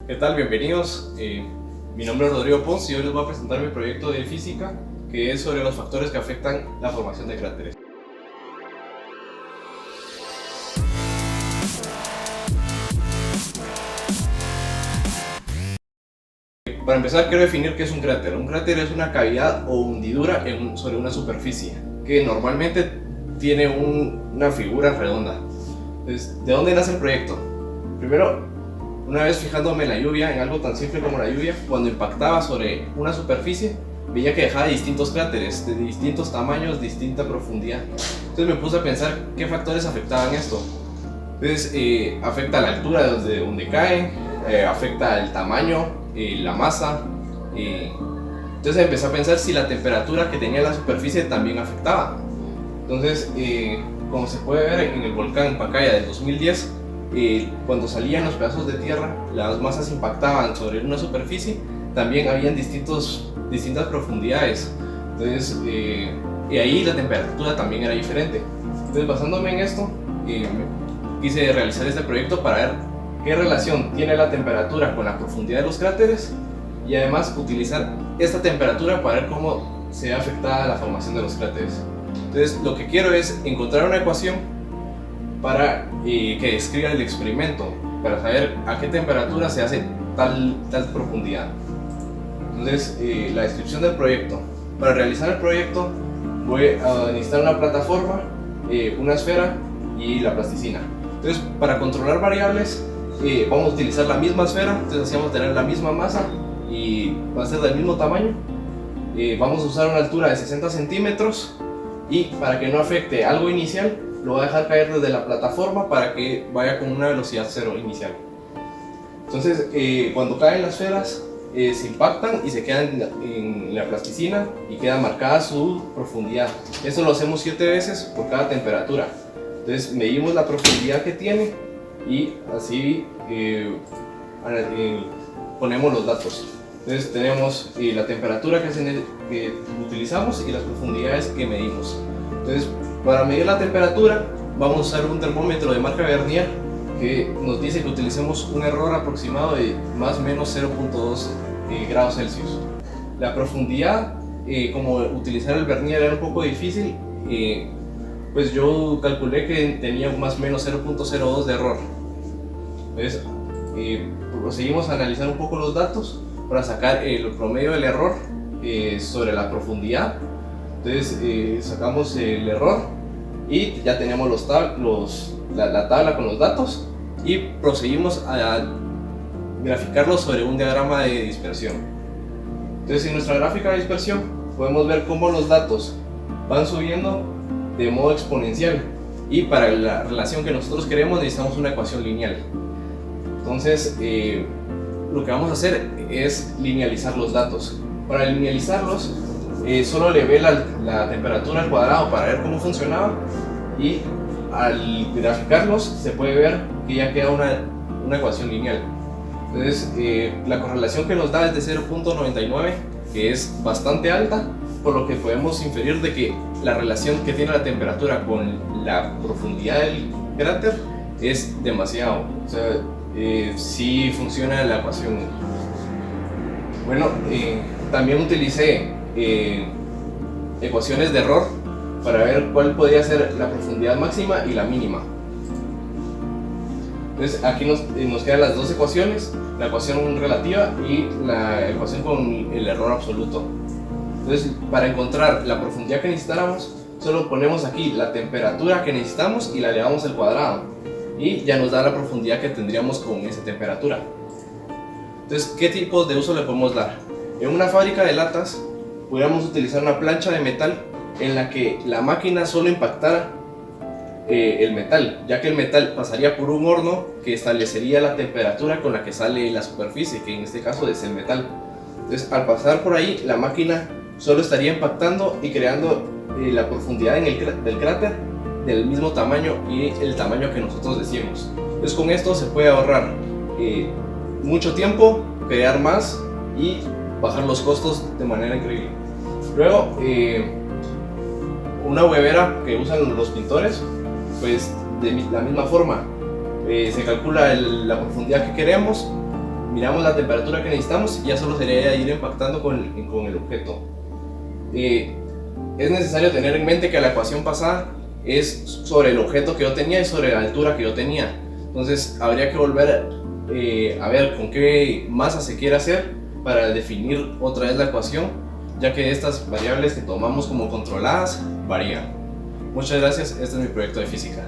¿Qué tal? Bienvenidos. Mi nombre es Rodrigo Pons y hoy les voy a presentar mi proyecto de física que es sobre los factores que afectan la formación de cráteres. Para empezar, quiero definir qué es un cráter. Un cráter es una cavidad o hundidura sobre una superficie que normalmente tiene una figura redonda. Entonces, ¿de dónde nace el proyecto? Primero, una vez fijándome en la lluvia, en algo tan simple como la lluvia, cuando impactaba sobre una superficie, veía que dejaba distintos cráteres, de distintos tamaños, distinta profundidad. Entonces me puse a pensar qué factores afectaban esto. Entonces, afecta la altura desde donde cae, afecta el tamaño, la masa. Entonces empecé a pensar si la temperatura que tenía la superficie también afectaba. Entonces, como se puede ver en el volcán Pacaya del 2010, cuando salían los pedazos de tierra, las masas impactaban sobre una superficie, también habían distintas profundidades. Entonces, y ahí la temperatura también era diferente. Entonces, basándome en esto, quise realizar este proyecto para ver qué relación tiene la temperatura con la profundidad de los cráteres y además utilizar esta temperatura para ver cómo se ve afectada la formación de los cráteres. Entonces, lo que quiero es encontrar una ecuación para que describa el experimento, para saber a qué temperatura se hace tal profundidad. Entonces, la descripción del proyecto. Para realizar el proyecto voy a necesitar una plataforma, una esfera y la plasticina. Entonces, para controlar variables, vamos a utilizar la misma esfera, entonces así vamos a tener la misma masa y va a ser del mismo tamaño. Vamos a usar una altura de 60 centímetros y para que no afecte algo inicial, lo voy a dejar caer desde la plataforma para que vaya con una velocidad cero inicial. Entonces, cuando caen las esferas, se impactan y se quedan en la plasticina y queda marcada su profundidad. Esto lo hacemos 7 veces por cada temperatura. Entonces, medimos la profundidad que tiene y así ponemos los datos. Entonces, tenemos la temperatura que utilizamos y las profundidades que medimos. Entonces, para medir la temperatura vamos a usar un termómetro de marca Vernier que nos dice que utilicemos un error aproximado de más o menos 0.2 grados Celsius. La profundidad, como utilizar el Vernier era un poco difícil, pues yo calculé que tenía más o menos 0.02 de error. Entonces, proseguimos a analizar un poco los datos para sacar el promedio del error sobre la profundidad. Entonces sacamos el error y ya tenemos la tabla con los datos y proseguimos a graficarlo sobre un diagrama de dispersión. Entonces, en nuestra gráfica de dispersión podemos ver cómo los datos van subiendo de modo exponencial y para la relación que nosotros queremos necesitamos una ecuación lineal. Entonces, lo que vamos a hacer es linealizar los datos. Para linealizarlos, solo le ve la temperatura al cuadrado para ver cómo funcionaba y al graficarlos se puede ver que ya queda una ecuación lineal. Entonces, la correlación que nos da es de 0.99, que es bastante alta, por lo que podemos inferir de que la relación que tiene la temperatura con la profundidad del cráter es demasiado. O sea, sí funciona la ecuación. Bueno, también utilicé ecuaciones de error para ver cuál podría ser la profundidad máxima y la mínima. Entonces, aquí nos quedan las dos ecuaciones, la ecuación relativa y la ecuación con el error absoluto. Entonces, para encontrar la profundidad que necesitáramos, solo ponemos aquí la temperatura que necesitamos y la elevamos al cuadrado y ya nos da la profundidad que tendríamos con esa temperatura. Entonces, ¿qué tipos de uso le podemos dar? En una fábrica de latas podríamos utilizar una plancha de metal en la que la máquina solo impactara el metal, ya que el metal pasaría por un horno que establecería la temperatura con la que sale la superficie, que en este caso es el metal. Entonces, al pasar por ahí, la máquina solo estaría impactando y creando la profundidad del cráter del mismo tamaño y el tamaño que nosotros decimos. Entonces, con esto se puede ahorrar mucho tiempo, crear más y bajar los costos de manera increíble. Luego, una huevera que usan los pintores, pues de la misma forma, se calcula la profundidad que queremos miramos la temperatura que necesitamos y ya solo sería ir impactando con el objeto. Es necesario tener en mente que la ecuación pasada es sobre el objeto que yo tenía y sobre la altura que yo tenía. Entonces habría que volver a ver con qué masa se quiere hacer para definir otra vez la ecuación, ya que estas variables que tomamos como controladas varían. Muchas gracias, este es mi proyecto de física.